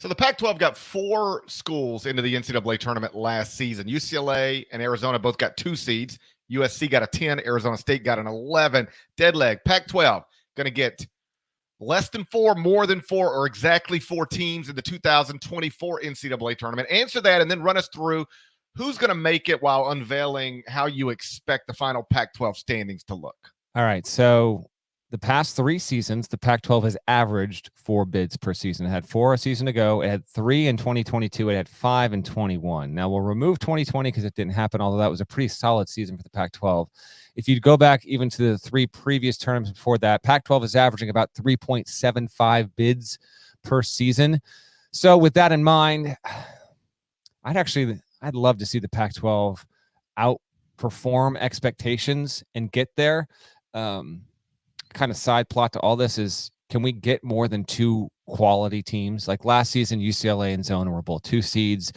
So the Pac-12 got 4 schools into the NCAA tournament last season. UCLA and Arizona both got 2 seeds. USC got a 10. Arizona State got an 11. Dead leg. Pac-12 going to get less than 4, more than 4, or exactly 4 teams in the 2024 NCAA tournament. Answer that and then run us through who's going to make it while unveiling how you expect the final Pac-12 standings to look. All right, so the past 3 seasons, the Pac-12 has averaged 4 bids per season. It had 4 a season ago. It had 3 in 2022. It had 5 in 21. Now, we'll remove 2020 because it didn't happen, although that was a pretty solid season for the Pac-12. If you go back even to the 3 previous terms before that, Pac-12 is averaging about 3.75 bids per season. So with that in mind, I'd love to see the Pac-12 outperform expectations and get there. Kind of side plot to all this is, can we get more than 2 quality teams? Like last season, UCLA and Zona were both 2 seeds.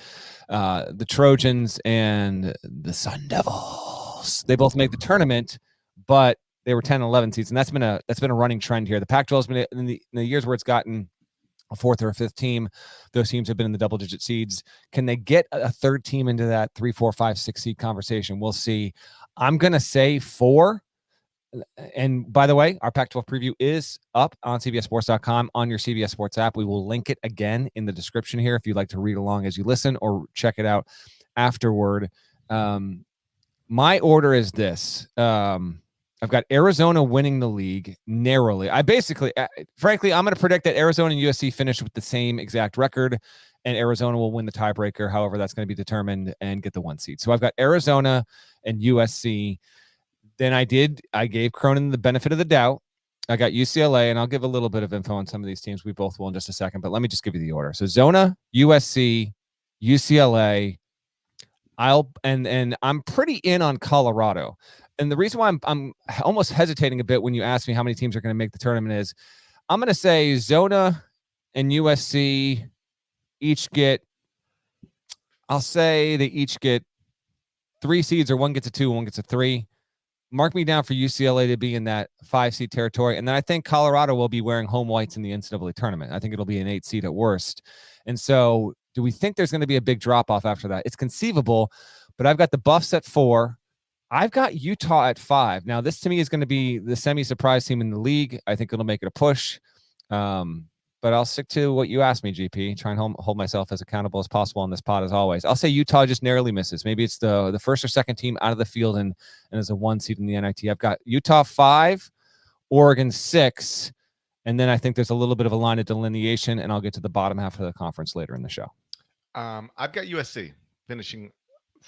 The Trojans and the Sun Devils, they both made the tournament, but they were 10 and 11 seeds, and that's been a running trend here. The Pac-12 has been in the years where it's gotten a 4th or a 5th team, those teams have been in the double-digit seeds. Can they get a 3rd team into that 3, 4, 5, 6 seed conversation? We'll see. I'm gonna say 4. And by the way, our Pac-12 preview is up on CBSSports.com on your CBS Sports app. We will link it again in the description here if you'd like to read along as you listen or check it out afterward. My order is this. I've got Arizona winning the league narrowly. Frankly, I'm going to predict that Arizona and USC finish with the same exact record, and Arizona will win the tiebreaker. However, that's going to be determined and get the 1 seed. So I've got Arizona and USC. Then I gave Cronin the benefit of the doubt. I got UCLA, and I'll give a little bit of info on some of these teams. We both will in just a second, but let me just give you the order. So Zona, USC, UCLA. And I'm pretty in on Colorado. And the reason why I'm almost hesitating a bit when you ask me how many teams are going to make the tournament is I'm going to say Zona and USC each get, I'll say they each get 3 seeds, or one gets a 2, one gets a 3. Mark me down for UCLA to be in that 5 seed territory. And then I think Colorado will be wearing home whites in the NCAA tournament. I think it'll be an 8 seed at worst. And so do we think there's going to be a big drop off after that? It's conceivable, but I've got the Buffs at 4. I've got Utah at 5. Now, this to me is going to be the semi-surprise team in the league. I think it'll make it a push. But I'll stick to what you asked me, GP. Try and hold myself as accountable as possible on this pod, as always. I'll say Utah just narrowly misses. Maybe it's the 1st or 2nd team out of the field and as a 1 seed in the NIT. I've got Utah 5, Oregon 6, and then I think there's a little bit of a line of delineation, and I'll get to the bottom half of the conference later in the show. I've got USC finishing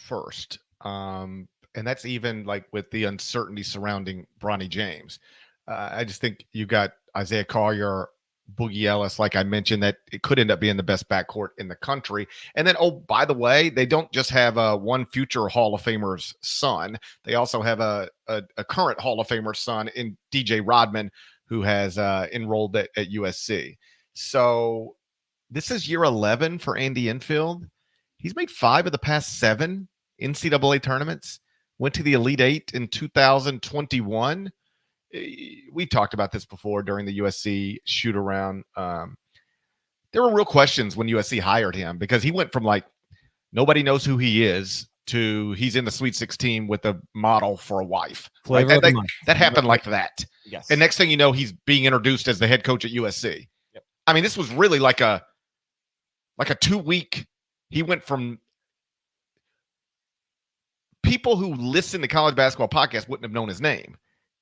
1st. And that's even like with the uncertainty surrounding Bronny James. I just think you got Isaiah Collier, Boogie Ellis, like I mentioned, that it could end up being the best backcourt in the country. And then, oh, by the way, they don't just have one future Hall of Famer's son. They also have a current Hall of Famer son in DJ Rodman, who has enrolled at USC. So this is year 11 for Andy Enfield. He's made 5 of the past 7 NCAA tournaments, went to the Elite 8 in 2021. We talked about this before during the USC shoot around. There were real questions when USC hired him, because he went from like nobody knows who he is to he's in the Sweet 16 with a model for a wife. Flavor of the month. That happened like that. Yes. And next thing you know, he's being introduced as the head coach at USC. Yep. I mean, this was really like a 2-week. He went from people who listen to college basketball podcasts wouldn't have known his name.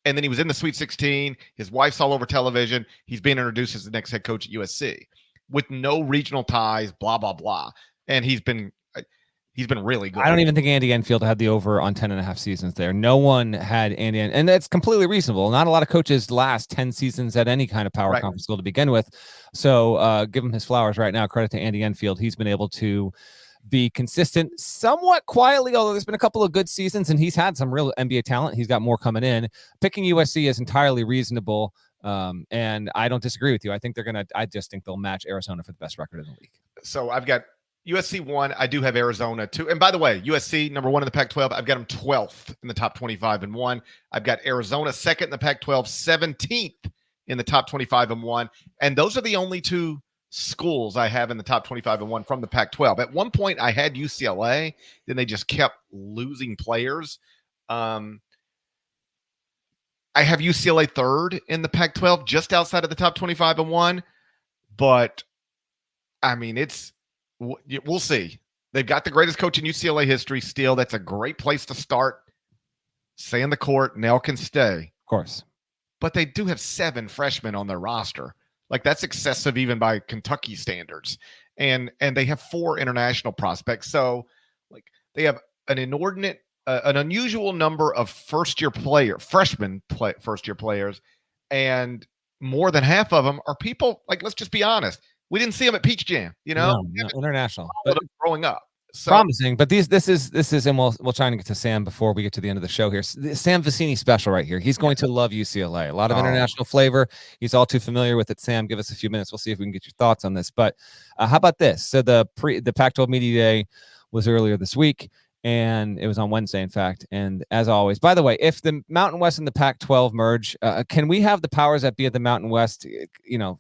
And then he was in the Sweet 16. His wife's all over television. He's being introduced as the next head coach at USC with no regional ties, blah, blah, blah. And he's been really good. I don't even think Andy Enfield had the over on 10.5 seasons there. No one had Andy, and that's completely reasonable. Not a lot of coaches last 10 seasons at any kind of power conference school to begin with. So give him his flowers right now. Credit to Andy Enfield. He's been able to be consistent somewhat quietly, although there's been a couple of good seasons and he's had some real NBA talent. He's got more coming in. Picking USC is entirely reasonable. And I don't disagree with you. I just think they'll match Arizona for the best record in the league. So I've got USC 1. I do have Arizona 2. And by the way, USC number 1 in the Pac-12. I've got them 12th in the top 25 and 1. I've got Arizona 2nd in the Pac-12, 17th in the top 25 and 1. And those are the only 2 schools I have in the top 25-1 from the Pac-12. At one point, I had UCLA. Then they just kept losing players. I have UCLA third in the Pac-12, just outside of the top 25-1. But I mean, we'll see. They've got the greatest coach in UCLA history still. That's a great place to start. Stay in the court. Nell can stay. Of course. But they do have 7 freshmen on their roster. Like, that's excessive even by Kentucky standards. And they have 4 international prospects. So, like, they have an unusual number of first-year players. And more than half of them are people, like, let's just be honest. We didn't see them at Peach Jam, No, international. But growing up. So, promising, but this is, and we'll try and get to Sam before we get to the end of the show here. Sam Vicini special right here. He's going to love UCLA. A lot of international flavor. He's all too familiar with it. Sam, give us a few minutes. We'll see if we can get your thoughts on this. But how about this? So the Pac-12 Media Day was earlier this week, and it was on Wednesday, in fact. And as always, by the way, if the Mountain West and the Pac-12 merge, can we have the powers that be at the Mountain West,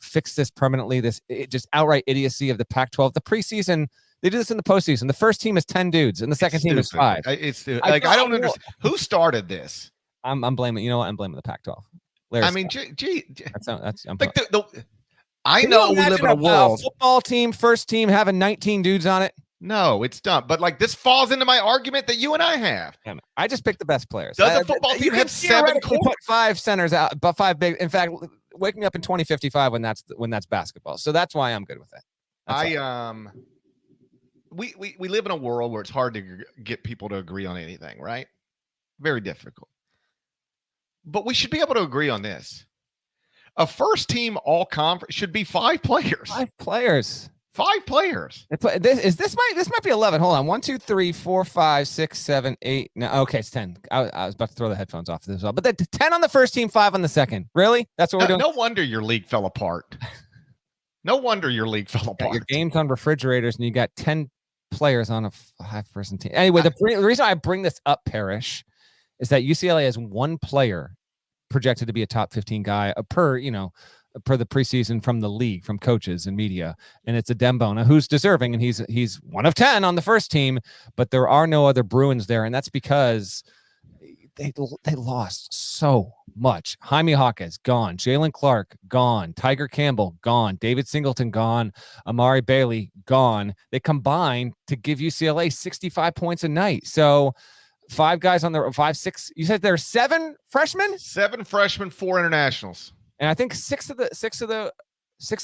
fix this permanently? This just outright idiocy of the Pac-12. The preseason. They do this in the postseason. The first team is 10 dudes, and the second team is 5. It's stupid. I don't understand who started this. I'm blaming. You know what? I'm blaming the Pac-12. I mean, I'm like I know we live in a world. Football team, first team, having 19 dudes on it. No, it's dumb. But like, this falls into my argument that you and I have. I just picked the best players. Does a football team have 7 put 5 centers out, but 5 big? In fact, waking up in 2055 when that's basketball. So that's why I'm good with it. We live in a world where it's hard to get people to agree on anything, right? Very difficult. But we should be able to agree on this. A first team all conference should be 5 players. 5 players. 5 players. This might be 11. Hold on. 1, 2, 3, 4, 5, 6, 7, 8. No, okay, it's 10. I was about to throw the headphones off as well. But 10 on the first team, 5 on the second. Really? That's what we're doing? No wonder your league fell apart. No wonder your league fell apart. Your game's on refrigerators, and you got 10 players on a 5-person team. Anyway, the reason I bring this up, Parrish, is that UCLA has 1 player projected to be a top 15 guy per the preseason from the league, from coaches and media, and it's a Dembona who's deserving, and he's 1 of 10 on the first team, but there are no other Bruins there, and that's because they lost so much. Jaime Jaquez gone, Jalen Clark gone, Tiger Campbell gone, David Singleton gone, Amari Bailey gone. They combined to give UCLA 65 points a night. So 5 guys on the 5, 6. You said there are 7 freshmen? 7 freshmen, 4 internationals. And I think 6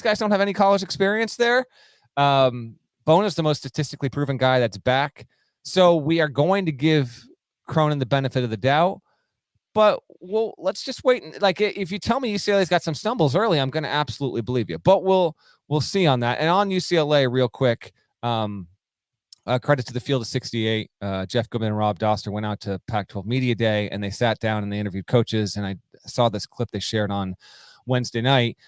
guys don't have any college experience there. Bona's the most statistically proven guy that's back. So we are going to give Cronin the benefit of the doubt, but let's just wait. Like, if you tell me UCLA's got some stumbles early, I'm going to absolutely believe you, but we'll see on that. And on UCLA real quick, credit to the Field of 68. Jeff Goodman and Rob Doster went out to Pac-12 Media Day, and they sat down and they interviewed coaches. And I saw this clip they shared on Wednesday night.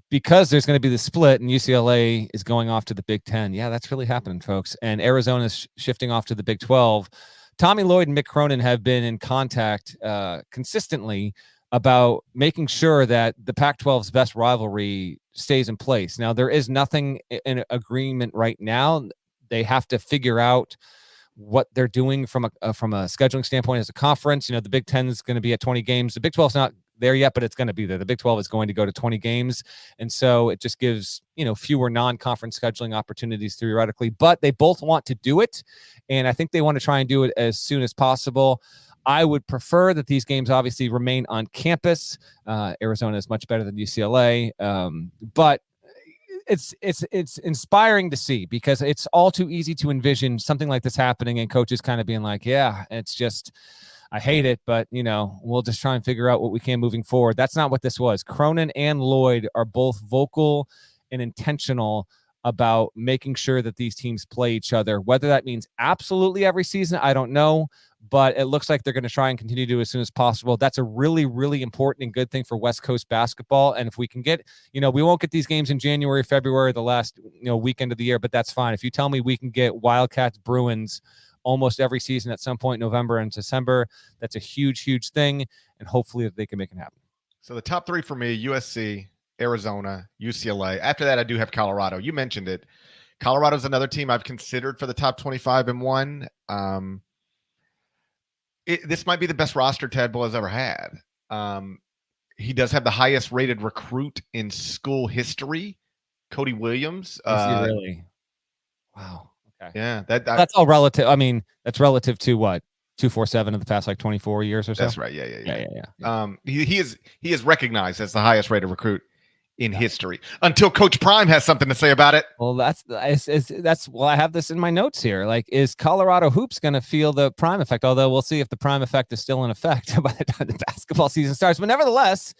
Because there's going to be the split and UCLA is going off to the Big Ten. Yeah, that's really happening, folks. And Arizona is shifting off to the Big 12. Tommy Lloyd and Mick Cronin have been in contact consistently about making sure that the Pac-12's best rivalry stays in place. Now, there is nothing in agreement right now. They have to figure out what they're doing from a scheduling standpoint as a conference. The Big Ten is going to be at 20 games. The Big 12 is not there yet, but it's going to be there. The Big 12 is going to go to 20 games. And so it just gives, fewer non-conference scheduling opportunities theoretically, but they both want to do it. And I think they want to try and do it as soon as possible. I would prefer that these games obviously remain on campus. Arizona is much better than UCLA. But it's inspiring to see, because it's all too easy to envision something like this happening and coaches kind of being like, yeah, it's just, I hate it, but we'll just try and figure out what we can moving forward. That's not what this was. Cronin and Lloyd are both vocal and intentional about making sure that these teams play each other. Whether that means absolutely every season, I don't know, but it looks like they're going to try and continue to do as soon as possible. That's a really, really important and good thing for West Coast basketball. And if we can get, we won't get these games in January, February, the last, weekend of the year, but that's fine. If you tell me we can get Wildcats, Bruins almost every season at some point in November and December, that's a huge, huge thing. And hopefully they can make it happen. So the top 3 for me: USC, Arizona, UCLA. After that, I do have Colorado. You mentioned it. Colorado's another team I've considered for the top 25 and one. This might be the best roster Tadbull has ever had. He does have the highest rated recruit in school history, Cody Williams. Is he really? Wow. Okay. Yeah, that's all relative. I mean, that's relative to what 247 in the past like 24 years or so. That's right. Yeah. Yeah. He is recognized as the highest rated recruit in history until Coach Prime has something to say about it. Well, that's well, I have this in my notes here. Like, is Colorado hoops going to feel the Prime effect? Although we'll see if the Prime effect is still in effect by the time the basketball season starts. But nevertheless,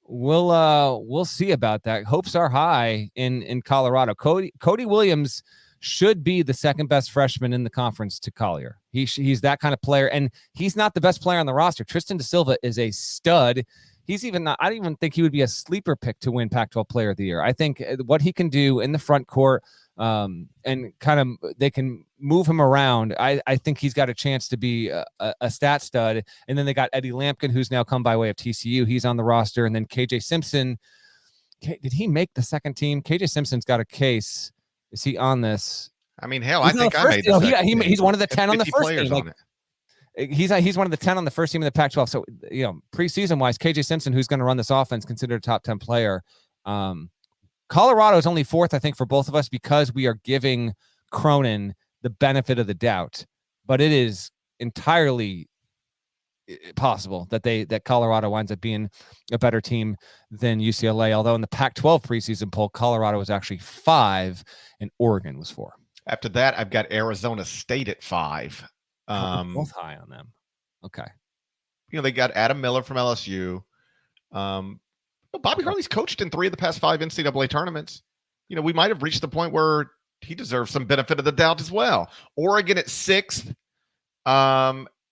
we'll see about that. Hopes are high in Colorado. Cody Williams should be the second best freshman in the conference to Collier. He's that kind of player, and he's not the best player on the roster. Tristan Da Silva is a stud. He's even not, I don't even think he would be a sleeper pick to win Pac-12 Player of the Year. I think what he can do in the front court, and kind of they can move him around. I think he's got a chance to be a stat stud. And then they got Eddie Lampkin, who's now come by way of TCU. He's on the roster. And then KJ Simpson. Did he make the second team? KJ Simpson's got a case. Is he on this? I mean, hell, I think I made this. He's one of the 10 on the first team. Like, he's one of the 10 on the first team in the Pac-12. So, preseason wise, KJ Simpson, who's going to run this offense, considered a top 10 player. Colorado is only fourth, I think, for both of us because we are giving Cronin the benefit of the doubt. But it is entirely possible that Colorado winds up being a better team than UCLA. Although in the Pac-12 preseason poll, Colorado was actually 5 and Oregon was 4. After that, I've got Arizona State at 5. Both high on them. Okay. They got Adam Miller from LSU. Bobby Hurley's coached in 3 of the past 5 NCAA tournaments. We might have reached the point where he deserves some benefit of the doubt as well. Oregon at 6th.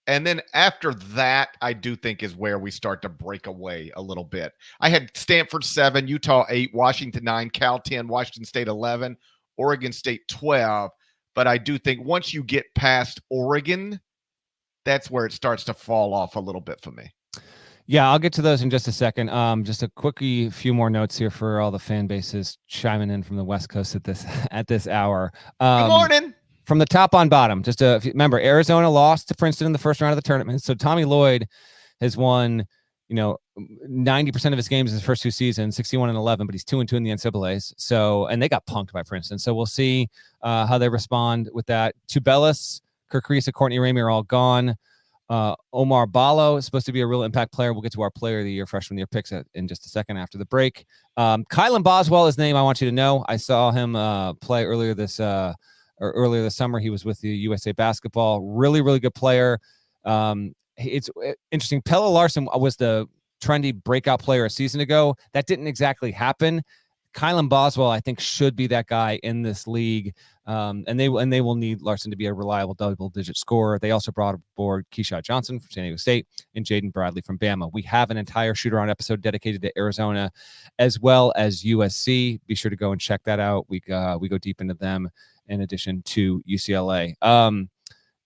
And then after that, I do think is where we start to break away a little bit. I had Stanford 7, Utah 8, Washington 9, Cal 10, Washington State 11, Oregon State 12. But I do think once you get past Oregon, that's where it starts to fall off a little bit for me. Yeah, I'll get to those in just a second. Just a quickie few more notes here for all the fan bases chiming in from the West Coast at this hour. Good morning. From the top on bottom, remember, Arizona lost to Princeton in the first round of the tournament. So Tommy Lloyd has won, 90% of his games in his first 2 seasons, 61-11, but he's 2-2 in the NCAAs. So, and they got punked by Princeton. So we'll see how they respond with that. Tubelis, Kirk Reese, Courtney Ramey are all gone. Omar Ballo is supposed to be a real impact player. We'll get to our player of the year, freshman of the year picks in just a second after the break. Kylan Boswell is the name I want you to know. I saw him play earlier this summer. He was with the USA basketball. Really, really good player. It's interesting. Pelle Larsson was the trendy breakout player a season ago. That didn't exactly happen. Kylan Boswell, I think, should be that guy in this league. And they will need Larson to be a reliable double-digit scorer. They also brought aboard Keyshawn Johnson from San Diego State and Jaden Bradley from Bama. We have an entire shoot-around episode dedicated to Arizona as well as USC. Be sure to go and check that out. We go deep into them in addition to UCLA.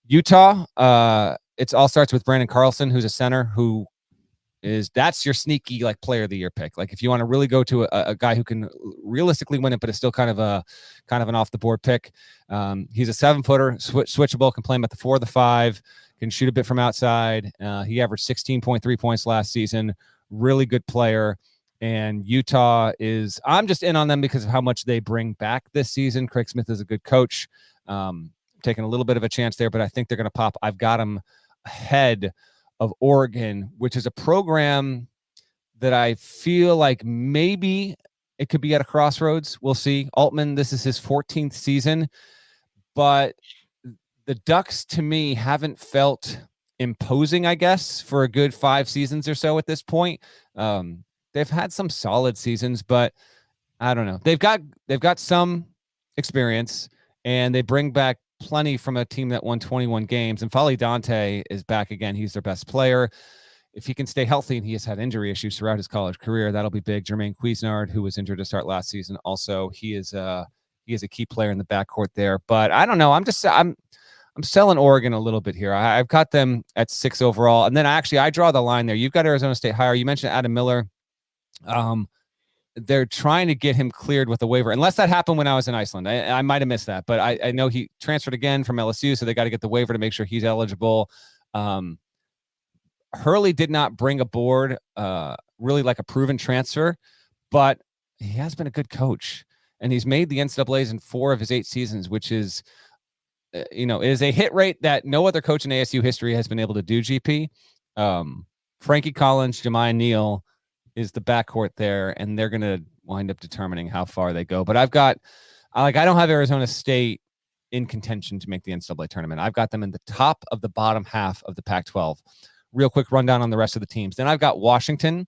Utah, it all starts with Brandon Carlson, who's a center that's your sneaky player of the year pick. If you want to really go to a guy who can realistically win it, but is still kind of an off the board pick. He's a 7-footer, switchable, can play him at the 4, the 5, can shoot a bit from outside. He averaged 16.3 points last season. Really good player. And Utah I'm just in on them because of how much they bring back this season. Craig Smith is a good coach. Taking a little bit of a chance there, but I think they're going to pop. I've got them ahead of Oregon, which is a program that I feel like maybe it could be at a crossroads. We'll see. Altman, this is his 14th season, but the Ducks to me haven't felt imposing, I guess, for a good 5 seasons or so at this point. They've had some solid seasons, but I don't know. They've got some experience, and they bring back plenty from a team that won 21 games. And Fali Dante is back again. He's their best player. If he can stay healthy, and he has had injury issues throughout his college career, that'll be big. Jermaine Cuisinart, who was injured to start last season, also he is a key player in the backcourt there. But I don't know. I'm selling Oregon a little bit here. I've got them at 6 overall, and then I draw the line there. You've got Arizona State higher. You mentioned Adam Miller. They're trying to get him cleared with a waiver, unless that happened when I was in Iceland. I might have missed that, but I know he transferred again from LSU, so they got to get the waiver to make sure he's eligible. Hurley did not bring aboard really like a proven transfer, but he has been a good coach, and he's made the NCAAs in 4 of his 8 seasons, which is, is a hit rate that no other coach in ASU history has been able to do, GP. Frankie Collins, Jemiah Neal is the backcourt there, and they're going to wind up determining how far they go. But I don't have Arizona State in contention to make the NCAA tournament. I've got them in the top of the bottom half of the Pac-12. Real quick rundown on the rest of the teams. Then I've got Washington.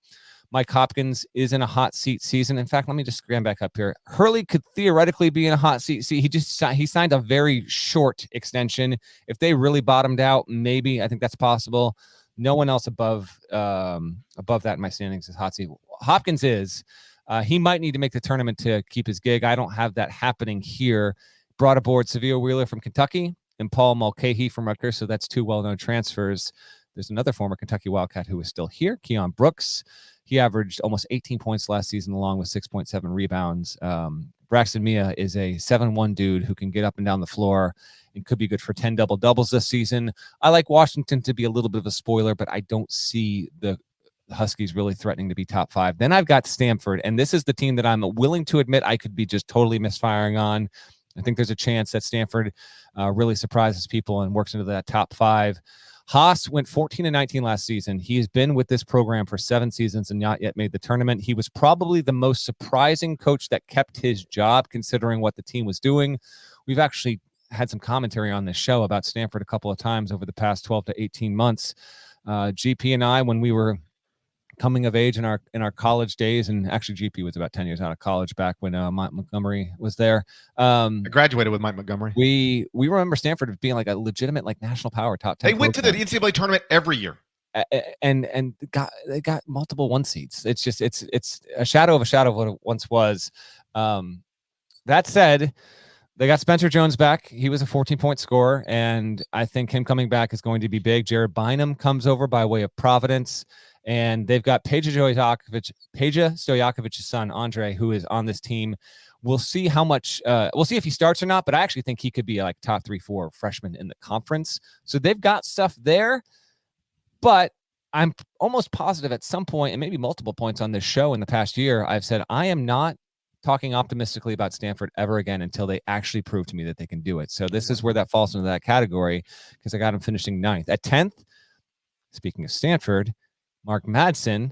Mike Hopkins is in a hot seat season. In fact, let me just scram back up here. Hurley could theoretically be in a hot seat. See, he signed a very short extension. If they really bottomed out, maybe I think that's possible. No one else above that in my standings is hot seat. Hopkins is. He might need to make the tournament to keep his gig. I don't have that happening here. Brought aboard Savio Wheeler from Kentucky and Paul Mulcahy from Rutgers, so that's 2 well-known transfers. There's another former Kentucky Wildcat who is still here, Keon Brooks. He averaged almost 18 points last season, along with 6.7 rebounds. Braxton Mia is a 7'1" dude who can get up and down the floor and could be good for 10 double-doubles this season. I like Washington to be a little bit of a spoiler, but I don't see the Huskies really threatening to be top 5. Then I've got Stanford, and this is the team that I'm willing to admit I could be just totally misfiring on. I think there's a chance that Stanford really surprises people and works into that top 5. Haas went 14-19 last season. He has been with this program for 7 seasons and not yet made the tournament. He was probably the most surprising coach that kept his job, considering what the team was doing. We've actually had some commentary on this show about Stanford a couple of times over the past 12 to 18 months. GP and I, when we were coming of age in our college days, and actually GP was about 10 years out of college back when Mike Montgomery was there. I graduated with Mike Montgomery. We remember Stanford as being like a legitimate national power, top 10. They went to the NCAA tournament every year, and they got multiple 1 seeds. It's just it's a shadow of what it once was. That said, they got Spencer Jones back. He was a 14-point scorer, and I think him coming back is going to be big. Jared Bynum comes over by way of Providence. And they've got Peja Stojakovic's son, Andre, who is on this team. We'll see how much we'll see if he starts or not, but I actually think he could be like top 3-4 freshman in the conference. So they've got stuff there, but I'm almost positive at some point, and maybe multiple points on this show in the past year, I've said I am not talking optimistically about Stanford ever again until they actually prove to me that they can do it. So this is where that falls into that category, because I got them finishing 9th. At 10th, speaking of Stanford, Mark Madsen,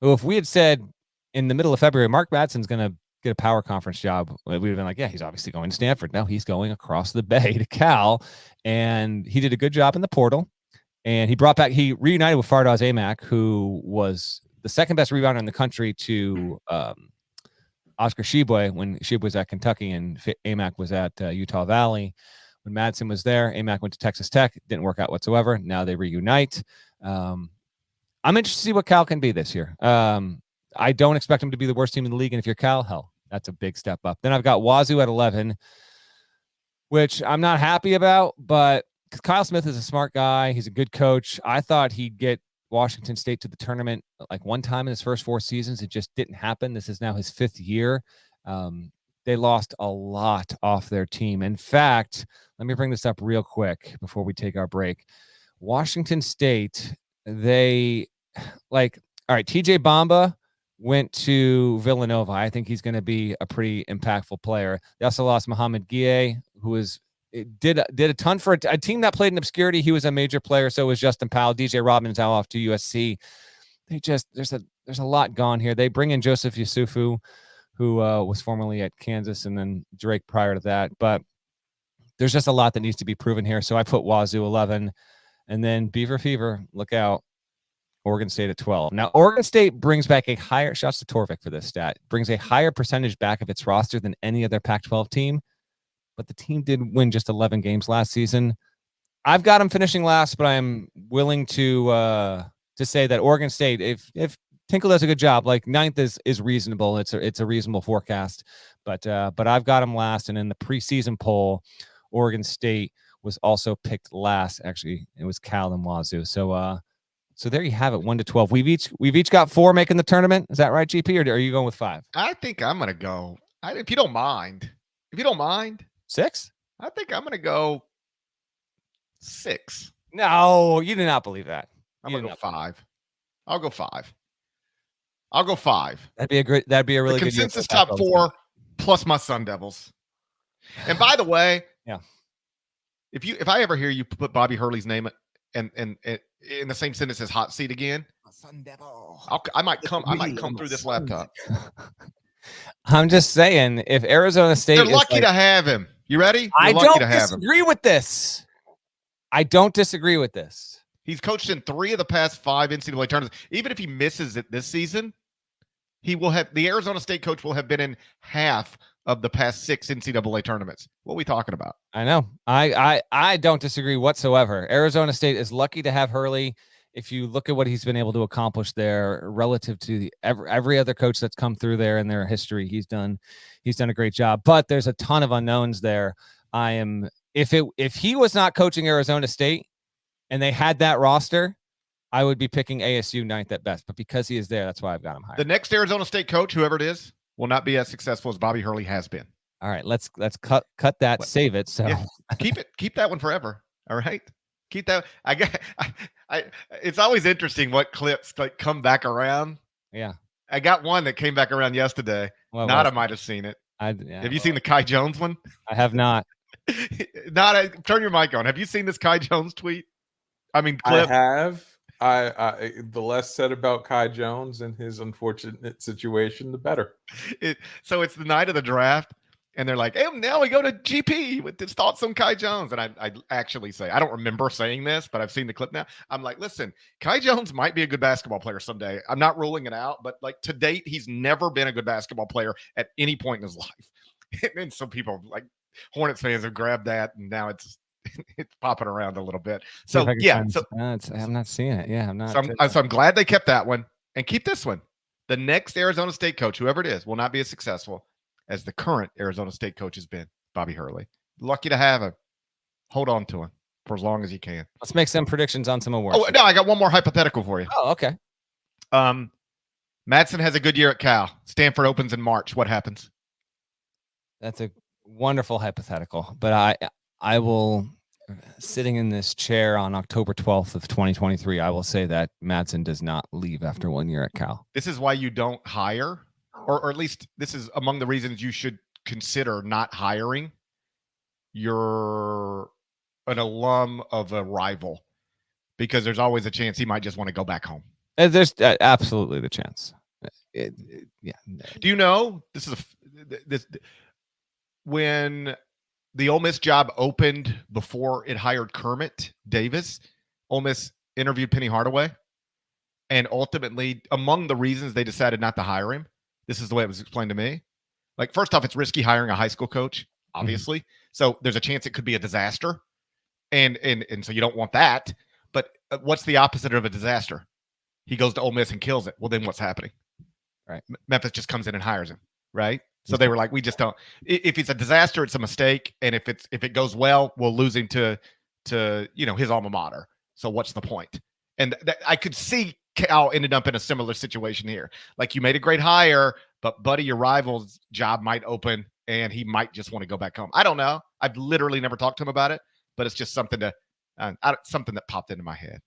who, if we had said in the middle of February, Mark Madsen's going to get a power conference job, we'd have been like, yeah, he's obviously going to Stanford. No, he's going across the bay to Cal, and he did a good job in the portal. And he reunited with Fardaws Aimaq, who was the second best rebounder in the country to Oscar Tshiebwe when Tshiebwe was at Kentucky and Aimaq was at Utah Valley. When Madsen was there, Aimaq went to Texas Tech. It didn't work out whatsoever. Now they reunite. I'm interested to see what Cal can be this year. I don't expect them to be the worst team in the league. And if you're Cal, hell, that's a big step up. Then I've got Wazoo at 11, which I'm not happy about, but Kyle Smith is a smart guy. He's a good coach. I thought he'd get Washington State to the tournament like one time in his first 4 seasons. It just didn't happen. This is now his 5th year. They lost a lot off their team. In fact, let me bring this up real quick before we take our break. Washington State, all right, TJ Bamba went to Villanova. I think he's going to be a pretty impactful player. They also lost Mohamed Gueye, who did a ton for a team that played in obscurity. He was a major player. So was Justin Powell. DJ Robbins now off to USC. There's a lot gone here. They bring in Joseph Yusufu, who was formerly at Kansas, and then Drake prior to that. But there's just a lot that needs to be proven here. So I put Wazoo 11. And then Beaver Fever, look out, Oregon State at 12. Now, Oregon State brings back a higher, shouts to Torvik for this stat, brings a higher percentage back of its roster than any other Pac-12 team. But the team did win just 11 games last season. I've got them finishing last, but I'm willing to say that Oregon State, if Tinkle does a good job, like 9th is reasonable. It's a reasonable forecast. But I've got them last. And in the preseason poll, Oregon State was also picked last. Actually, it was Cal and Wazoo. So So there you have it, 1-12. We've each got 4 making the tournament. Is that right, GP, or are you going with 5? I think I'm gonna go. If you don't mind, 6? I think I'm gonna go 6. No, you do not believe that. I'm You gonna do go not. 5. I'll go 5. I'll go 5. That'd be a The really good year for consensus the top Pac-12. 4 plus my Sun Devils. And by the way, Yeah. if I ever hear you put Bobby Hurley's name and in the same sentence as hot seat again, Sun Devil. I might come through this laptop. I'm just saying, if Arizona State They're is lucky to have him. You ready? I You're lucky don't to have him. disagree with this. I don't disagree with this. He's coached in 3 of the past 5 NCAA tournaments. Even if he misses it this season, he will have the Arizona State coach will have been in half of the past 6 NCAA tournaments. What are we talking about? I know. I don't disagree whatsoever. Arizona State is lucky to have Hurley. If you look at what he's been able to accomplish there relative to every other coach that's come through there in their history, he's done a great job. But there's a ton of unknowns there. If he was not coaching Arizona State and they had that roster, I would be picking ASU 9th at best. But because he is there, that's why I've got him higher. The next Arizona State coach, whoever it is, will not be as successful as Bobby Hurley has been. All right, let's cut that, save it. So yeah, keep that one forever. All right. Keep that. It's always interesting what clips like come back around. Yeah. I got one that came back around yesterday. Nada might have seen it. Have you seen the Kai Jones one? I have not. Nada, turn your mic on. Have you seen this Kai Jones tweet? I mean, clip. I have. I the less said about Kai Jones and his unfortunate situation, the better. So it's the night of the draft. And they're like, hey, now we go to GP with his thoughts on Kai Jones. And I actually say, I don't remember saying this, but I've seen the clip now. I'm like, listen, Kai Jones might be a good basketball player someday. I'm not ruling it out, but like to date, he's never been a good basketball player at any point in his life. And some people like Hornets fans have grabbed that, and now it's popping around a little bit. So yeah, I'm not seeing it. Yeah, I'm not. So I'm glad they kept that one and keep this one. The next Arizona State coach, whoever it is, will not be as successful as the current Arizona State coach has been, Bobby Hurley. Lucky to have him. Hold on to him for as long as you can. Let's make some predictions on some awards. Oh, no, I got one more hypothetical for you. Oh, okay. Madsen has a good year at Cal. Stanford opens in March. What happens? That's a wonderful hypothetical, but I will, sitting in this chair on October 12th of 2023, I will say that Madsen does not leave after 1 year at Cal. This is why you don't hire, or at least this is among the reasons you should consider not hiring. You're an alum of a rival, because there's always a chance he might just want to go back home. There's absolutely the chance. Yeah. Do you know when the Ole Miss job opened before it hired Kermit Davis, Ole Miss interviewed Penny Hardaway, and ultimately, among the reasons they decided not to hire him, this is the way it was explained to me. Like, first off, it's risky hiring a high school coach, obviously. So there's a chance it could be a disaster. And so you don't want that. But what's the opposite of a disaster? He goes to Ole Miss and kills it. Well, then what's happening? Right. Memphis just comes in and hires him. Right. So they were like, we just don't. If it's a disaster, it's a mistake. And if it goes well, we'll lose him to his alma mater. So what's the point? And I could see Cal ended up in a similar situation here. Like, you made a great hire, but buddy, your rival's job might open and he might just want to go back home. I don't know. I've literally never talked to him about it, but it's just something something that popped into my head.